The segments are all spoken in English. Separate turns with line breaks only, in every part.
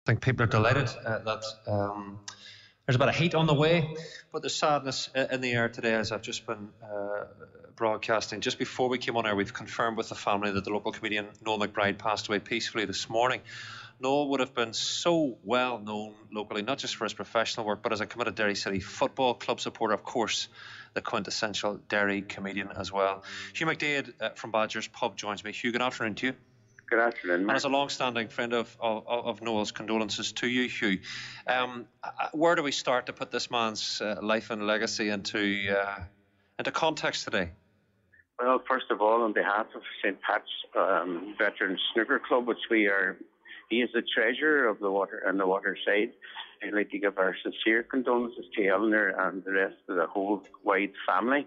think people are delighted that there's a bit of heat on the way, but there's sadness in the air today, as I've just been broadcasting. Just before we came on air, we've confirmed with the family that the local comedian Noel McBride passed away peacefully this morning. Noel would have been so well known locally, not just for his professional work, but as a committed Derry City Football Club supporter, of course, the quintessential Derry comedian as well. Hugh McDade from Badger's Pub joins me. Hugh, good afternoon to you.
Good afternoon, Mark.
And as a long-standing friend of Noel's, condolences to you, Hugh. Where do we start to put this man's life and legacy into context today?
Well, first of all, on behalf of St. Pat's Veterans Snooker Club, which he is the treasurer of the Waterside, I'd like to give our sincere condolences to Eleanor and the rest of the whole wide family.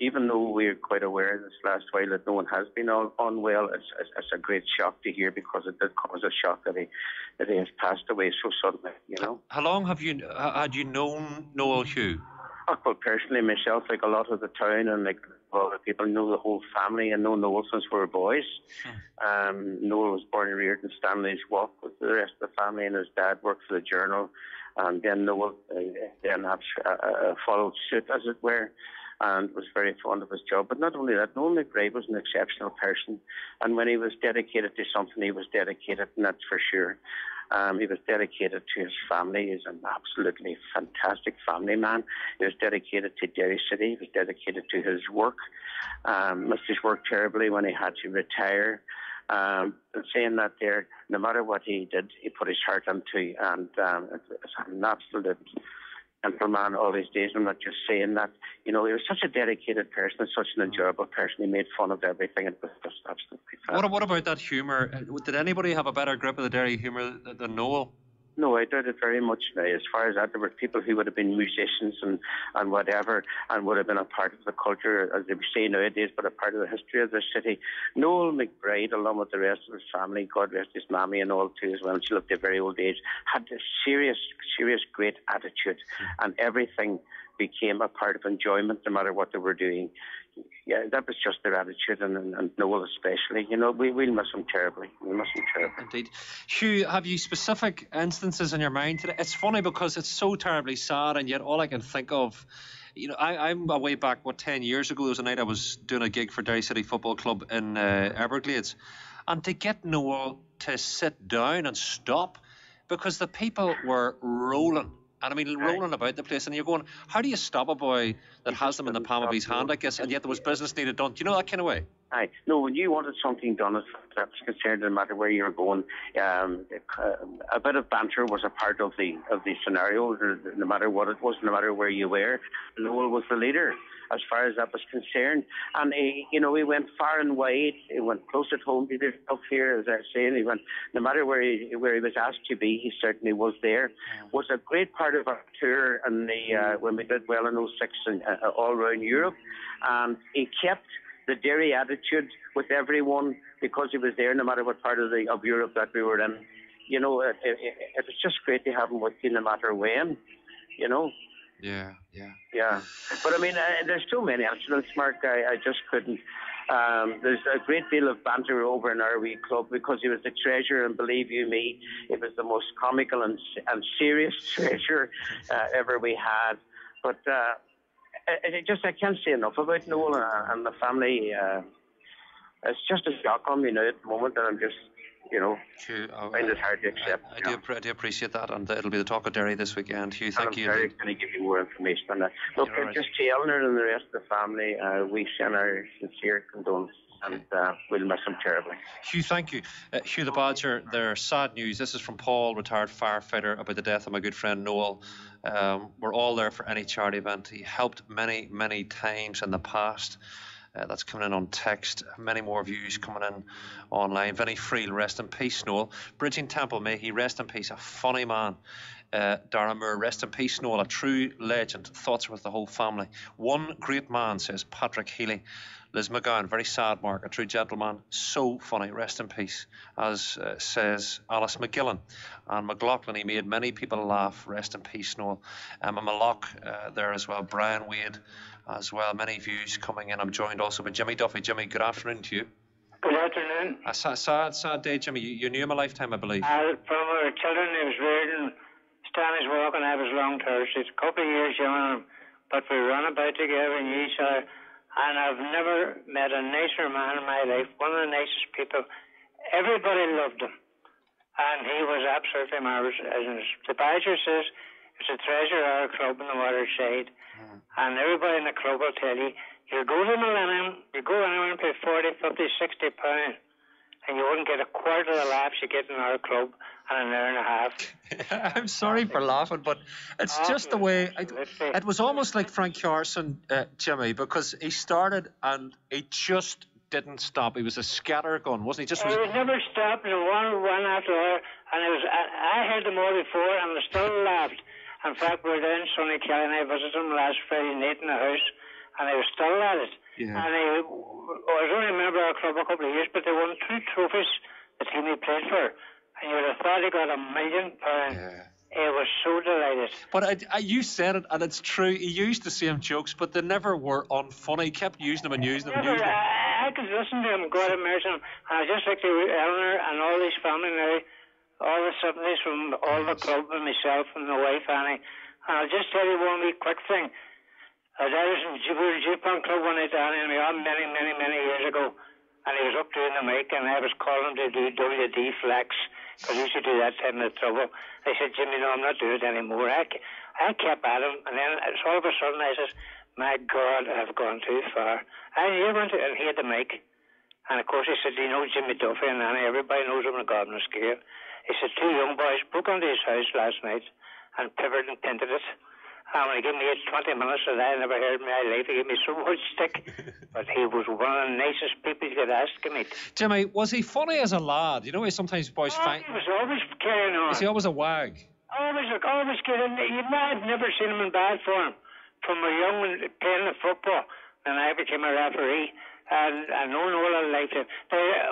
Even though we're quite aware this last while that no one has been unwell, it's a great shock to hear, because it did cause a shock that he has passed away so suddenly, you know.
How long had you known Noel, Hugh?
Well, personally, myself, like a lot of the town and like a lot of people, know the whole family and know Noel since we were boys. Noel was born and reared in Stanley's Walk with the rest of the family, and his dad worked for the Journal. And then Noel followed suit, as it were, and was very fond of his job. But not only that, Noel McBride was an exceptional person, and when he was dedicated to something, he was dedicated, and that's for sure. He was dedicated to his family. He's an absolutely fantastic family man. He was dedicated to Derry City. He was dedicated to his work. Missed his work terribly when he had to retire. And saying that there, no matter what he did, he put his heart into, and it's an absolute gentleman all these days. I'm not just saying that. You know, he was such a dedicated person, such an enjoyable person. He made fun of everything. It was just absolutely fantastic.
What about that humour? Did anybody have a better grip of the Derry humour than Noel?
No, I doubt it very much now. As far as that, there were people who would have been musicians and whatever, and would have been a part of the culture, as they say nowadays, but a part of the history of the city. Noel McBride, along with the rest of his family, God rest his mammy and all too as well, she lived a very old age, had a serious, great attitude, and everything became a part of enjoyment no matter what they were doing. Yeah, that was just their attitude, and Noel especially. You know, we'll miss him terribly. We'll miss him terribly.
Indeed. Hugh, have you specific instances in your mind today? It's funny because it's so terribly sad, and yet all I can think of, you know, I'm way back, 10 years ago, there was a night I was doing a gig for Derry City Football Club in Everglades, and to get Noel to sit down and stop, because the people were rolling. And I mean, rolling about the place, and you're going, how do you stop a boy that has them in the palm of his hand, I guess, and yet there was business needed done? Do you know that kind of way?
Aye. No, when you wanted something done, as far as concerned, no matter where you were going, a bit of banter was a part of the scenario, no matter what it was, no matter where you were. Noel was the leader, as far as that was concerned. And he went far and wide. He went close at home. He did stuff here, as I was saying. He went, no matter where he was asked to be, he certainly was there. Was a great part of our tour, and when we did well in 2006 and all around Europe. And he kept the Derry attitude with everyone, because he was there no matter what part of Europe that we were in. You know, it was just great to have him with you no matter when, you know.
Yeah.
But I mean, there's so many incidents, Mark. I just couldn't. There's a great deal of banter over in our wee club, because he was the treasurer, and believe you me, it was the most comical and serious treasurer ever we had. But I can't say enough about Noel and the family. It's just a shock on me now at the moment, and I'm just, you know, find it hard to accept.
I do appreciate that, and it'll be the talk of Derry this weekend. Hugh, thank you.
I'm very going to give you more information on that. Look, just to Eleanor and the rest of the family, we send our sincere condolences, and we'll miss him terribly.
Hugh, thank you. Hugh the Badger, there's sad news. This is from Paul, retired firefighter, about the death of my good friend Noel. We're all there for any charity event. He helped many, many times in the past. That's coming in on text. Many more views coming in online. Vinny Freel, rest in peace, Noel. Bridging Temple, may he rest in peace. A funny man. Dara Moore, rest in peace, Noel. A true legend. Thoughts are with the whole family. One great man, says Patrick Healy. Liz McGowan, very sad, Mark. A true gentleman. So funny. Rest in peace. As says Alice McGillan. And McLaughlin, he made many people laugh. Rest in peace, Noel. Emma Mallock there as well. Brian Wade as well. Many views coming in. I'm joined also by Jimmy Duffy. Jimmy, good afternoon to you.
Good afternoon.
A sad day, Jimmy. You knew him a lifetime, I believe.
From we were children, he was reared in Stanley's Walk and I was Long Terrace. He's a couple of years younger, but we run about together and knew each other. And I've never met a nicer man in my life, one of the nicest people. Everybody loved him. And he was absolutely marvellous. As the badger says, it's a treasure, our club in the waterside. And everybody in the club will tell you, you go to Millennium, you go anywhere and pay 40, 50, 60 pounds, and you wouldn't get a quarter of the laughs you get in our club in an hour and a half.
I'm sorry for laughing, but it's just the way. It was almost like Frank Carson, Jimmy, because he started and he just didn't stop. He was a scattergun, wasn't he?
He never stopped, and one after the other, and I heard them all before, and they still laughed. In fact, we were down, Sonny Kelly and I visited him last Friday night in the house, and I was still at it. Yeah. And I was only a member of our club a couple of years, but they won 2 trophies the team he played for. And you would have thought he got £1 million. Yeah. He was so delighted.
But you said it, and it's true. He used the same jokes, but they never were unfunny. He kept using them and using them and using them.
I could listen to him, God have mercy on him. And I just like to Eleanor and all his family now, all the siblings from all the club and myself and the wife Annie. And I'll just tell you one wee quick thing. I was in the Japan Club one night down in Milan many years ago, and he was up doing the mic, and I was calling him to do WD Flex, because he used to do that time of trouble. I said, Jimmy, no, I'm not doing it anymore. I kept at him, and then all of a sudden I said, my God, I've gone too far. And he had the mic, and of course he said, you know Jimmy Duffy and Annie, everybody knows him on a gardener scale. He said, 2 young boys broke into his house last night and pivoted and pinted it. And when he gave me 20 minutes that I never heard in my life, he gave me so much stick. But he was one of the nicest people you could ask to meet.
Jimmy, was he funny as a lad? You know, sometimes boys find...
He was always carrying on.
Was he always a wag?
Always kidding. I've never seen him in bad form. From a young one playing the football, and I became a referee. And I know Noel liked him.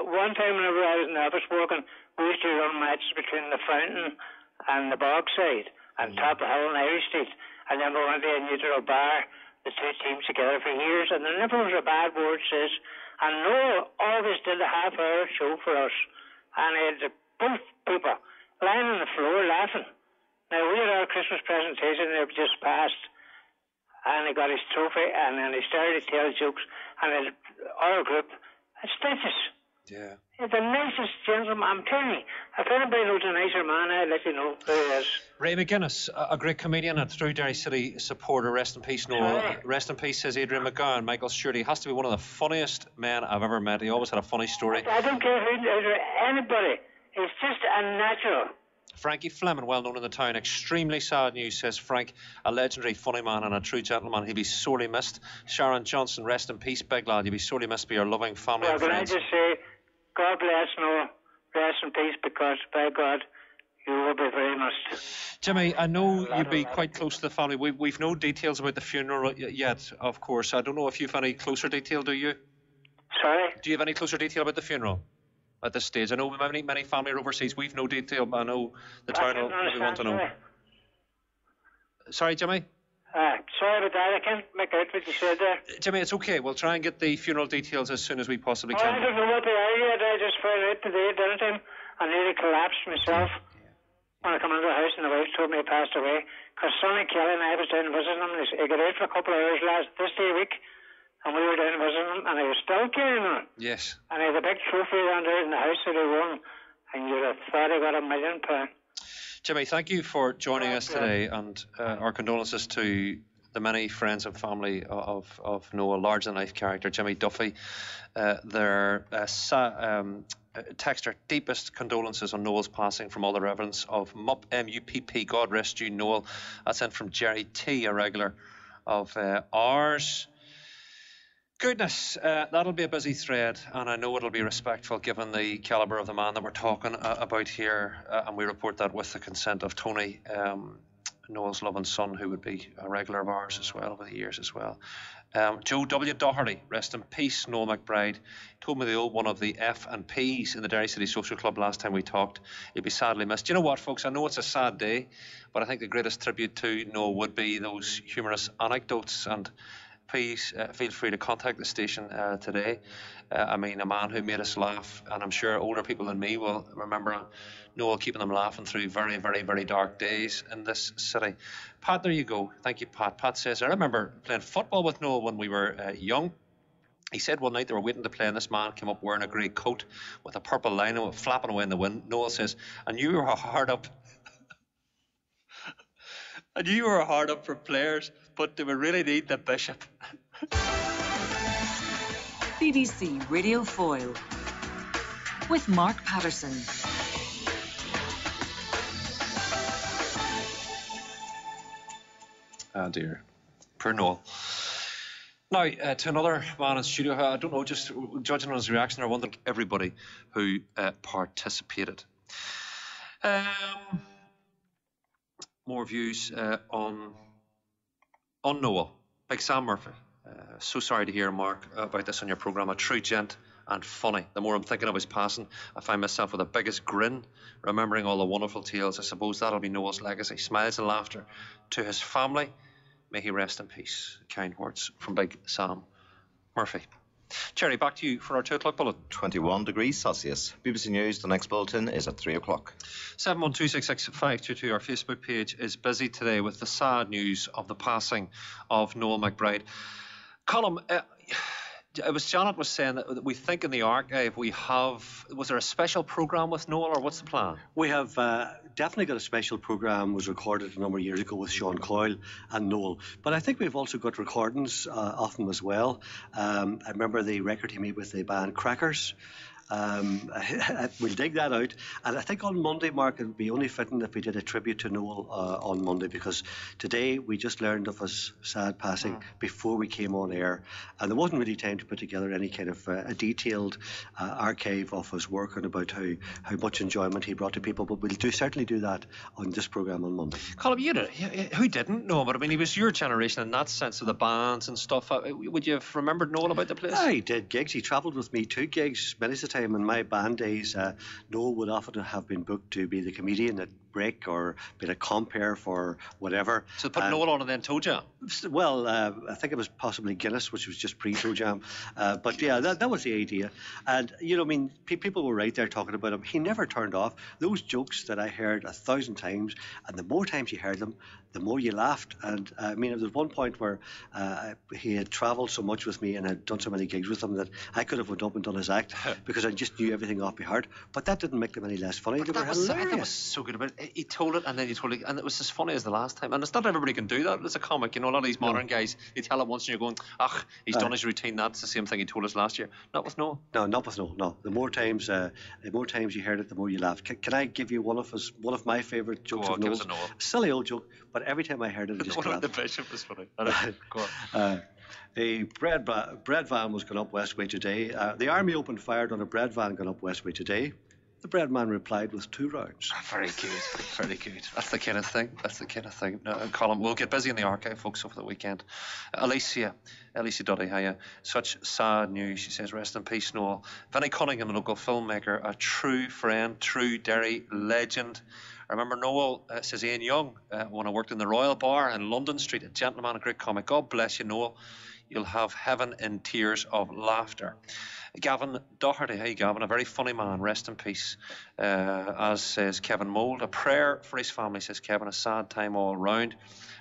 One time whenever I was in the office working, we used to run matches between the Fountain and the Bogside and Top Hill and Irish Street. And then we went to a neutral bar, the 2 teams together for years, and there never was a bad word says. And Noel always did a half-hour show for us. And he had both people lying on the floor laughing. Now, we had our Christmas presentation, they just passed, and he got his trophy, and then he started to tell jokes, and our group had stitches.
Yeah.
He's the nicest gentleman, I'm telling you. If anybody knows a nicer man, I'd let you know who he is.
Ray McGuinness, a great comedian and through Derry City supporter. Rest in peace, Noel. Rest in peace, says Adrian McGowan. Michael Stewart, he has to be one of the funniest men I've ever met. He always had a funny story.
I don't care who, anybody. He's just a natural.
Frankie Fleming, well known in the town. Extremely sad news, says Frank. A legendary funny man and a true gentleman. He'll be sorely missed. Sharon Johnson, rest in peace, big lad. You'll be sorely missed by your loving family and friends.
Can I just say, God bless Noel. Rest in peace, because by God, you will be very missed.
Jimmy, I know you'd be quite close to the family. We've no details about the funeral yet, of course. I don't know if you've any closer detail, do you?
Sorry?
Do you have any closer detail about the funeral at this stage? I know many family are overseas. We've no detail, but I know the town will want to know. Sorry, Jimmy?
Sorry about that. I can't make out what you said there.
Jimmy, it's okay. We'll try and get the funeral details as soon as we possibly can.
I don't know what they are yet. I just found out today at dinner time. I nearly collapsed myself when I come into the house, and the wife told me he passed away. Because Sonny Kelly and I was down visiting him. He got out for a couple of hours this day week, and we were down visiting him, and he was still carrying on.
Yes.
And he had a big trophy around there in the house that he won, and you'd have thought he got £1 million.
Jimmy, thank you for joining us today, and our condolences to the many friends and family of Noel, large-than-life character Jimmy Duffy. Their texter, deepest condolences on Noel's passing from all the reverence of MUP, M-U-P-P, God rest you, Noel. That's in from Jerry T, a regular of ours. Goodness, that'll be a busy thread, and I know it'll be respectful given the calibre of the man that we're talking about here, and we report that with the consent of Tony, Noel's loving son, who would be a regular of ours as well over the years as well. Joe W. Doherty, rest in peace, Noel McBride, told me the old one of the F&Ps in the Derry City Social Club last time we talked. He'd be sadly missed. You know what, folks, I know it's a sad day, but I think the greatest tribute to Noel would be those humorous anecdotes and please feel free to contact the station today. I mean, a man who made us laugh, and I'm sure older people than me will remember Noel keeping them laughing through very, very, very dark days in this city. Pat, there you go. Thank you, Pat. Pat says, I remember playing football with Noel when we were young. He said one night they were waiting to play, and this man came up wearing a grey coat with a purple lining flapping away in the wind. Noel says, I knew you were hard up. I knew you were hard up for players, but they would really need the bishop.
BBC Radio Foyle with Mark Patterson.
Oh dear. Poor Noel. Now, to another man in studio, I don't know, just judging on his reaction, I wonder everybody who participated. More views on Noel. Big Sam Murphy. So sorry to hear, Mark, about this on your programme. A true gent and funny. The more I'm thinking of his passing, I find myself with the biggest grin, remembering all the wonderful tales. I suppose that'll be Noel's legacy. Smiles and laughter to his family. May he rest in peace. Kind words from Big Sam Murphy. Jerry, back to you for our 2 o'clock bulletin.
21 degrees Celsius. BBC News, the next bulletin is at 3 o'clock.
712665522. Our Facebook page is busy today with the sad news of the passing of Noel McBride. Colm, Janet was saying that we think in the archive we have, was there a special programme with Noel, or what's the plan?
We have definitely got a special programme, was recorded a number of years ago with Sean Coyle and Noel. But I think we've also got recordings of them as well. I remember the record he made with the band Crackers. We'll dig that out, and I think on Monday, Mark, it would be only fitting if we did a tribute to Noel on Monday, because today we just learned of his sad passing before we came on air, and there wasn't really time to put together any kind of a detailed archive of his work and about how much enjoyment he brought to people. But we'll certainly do that on this programme on Monday.
Colm, who didn't know him? But I mean, he was your generation in that sense of the bands and stuff. Would you have remembered Noel about the place?
He did gigs. He travelled with me 2 gigs many a time. In my band days, Noel would often have been booked to be the comedian at Break or been a compere for whatever.
So put Noel on and then Toe Jam?
Well, I think it was possibly Guinness, which was just pre-Toe Jam. But yeah, that was the idea. And, you know, I mean, people were right there talking about him. He never turned off. Those jokes that I heard 1,000 times, and the more times you heard them, the more you laughed. And I mean, there was one point where he had travelled so much with me and had done so many gigs with him that I could have went up and done his act because I just knew everything off by heart. But that didn't make them any less funny. They were hilarious.
That was so good about it. He told it and then he told it, and it was as funny as the last time. And it's not everybody can do that as a comic. You know, a lot of these modern guys, they tell it once and you're going, he's done his routine. That's the same thing he told us last year. Not with Noel.
No, not with Noel. No, the more times you heard it, the more you laughed. Can I give you one of my favourite jokes of Noel's?
Noel.
Silly old joke, but every time I heard it, I just laughed.
The bishop was funny. Go on.
A bread van was going up Westway today. The army opened fire on a bread van going up Westway today. The bread man replied with 2 rounds.
Very good, very good. That's the kind of thing. Colm, we'll get busy in the archive, folks, over the weekend. Alicia Duddy, hiya. Such sad news, she says, rest in peace, Noel. Vinnie Cunningham, a local filmmaker, a true friend, true Derry legend. I remember Noel, says Ian Young, when I worked in the Royal Bar in London Street, a gentleman, a great comic. God bless you, Noel. You'll have heaven in tears of laughter. Gavin Doherty, hey Gavin, a very funny man, rest in peace. As says Kevin Mould, a prayer for his family, says Kevin, a sad time all round.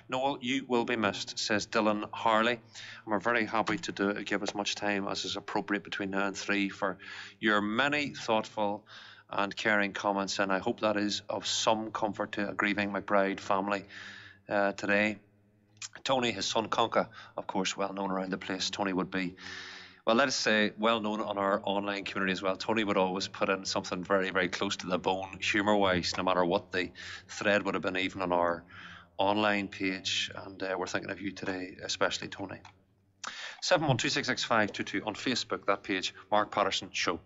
Noel, you will be missed, says Dylan Harley. And we're very happy to give as much time as is appropriate between now and 3 for your many thoughtful and caring comments, and I hope that is of some comfort to a grieving McBride family today. Tony, his son Conca, of course, well known around the place. Tony would be, well, let us say, well known on our online community as well. Tony would always put in something very, very close to the bone, humour-wise, no matter what the thread would have been, even on our online page. And we're thinking of you today, especially Tony. 712665522 on Facebook, that page, Mark Patterson Show.